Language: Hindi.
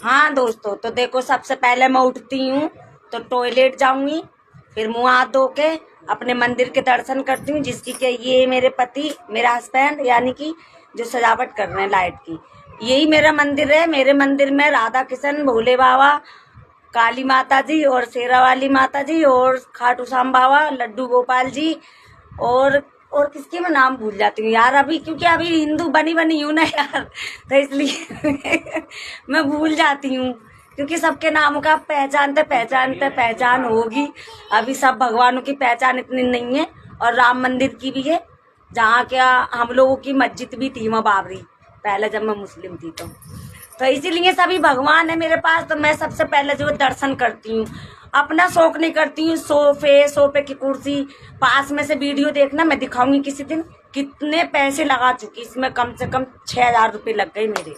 हाँ दोस्तों, तो देखो सबसे पहले मैं उठती हूँ तो टॉयलेट जाऊंगी, फिर मुंह हाथ धो के अपने मंदिर के दर्शन करती हूँ, जिसकी कि ये मेरे पति, मेरा हस्बैंड, यानी कि जो सजावट कर रहे हैं लाइट की, यही मेरा मंदिर है। मेरे मंदिर में राधा कृष्ण, भोले बाबा, काली माता जी और शेरा वाली माता जी और खाटू श्याम बाबा, लड्डू गोपाल जी और किसकी मैं नाम भूल जाती हूँ यार अभी, क्योंकि अभी हिंदू बनी बनी हूँ ना यार, तो इसलिए मैं भूल जाती हूँ, क्योंकि सबके नामों का पहचानते पहचानते पहचान होगी। अभी सब भगवानों की पहचान इतनी नहीं है, और राम मंदिर की भी है, जहाँ क्या हम लोगों की मस्जिद भी थी, वहाँ बाबरी, पहले जब मैं मुस्लिम थी तो इसीलिए सभी भगवान है मेरे पास। तो मैं सबसे पहले जो दर्शन करती हूँ, अपना शौक नहीं करती हूँ। सोफे की कुर्सी पास में से वीडियो देखना, मैं दिखाऊंगी किसी दिन कितने पैसे लगा चुकी इसमें, कम से कम 6,000 रुपये लग गए मेरे।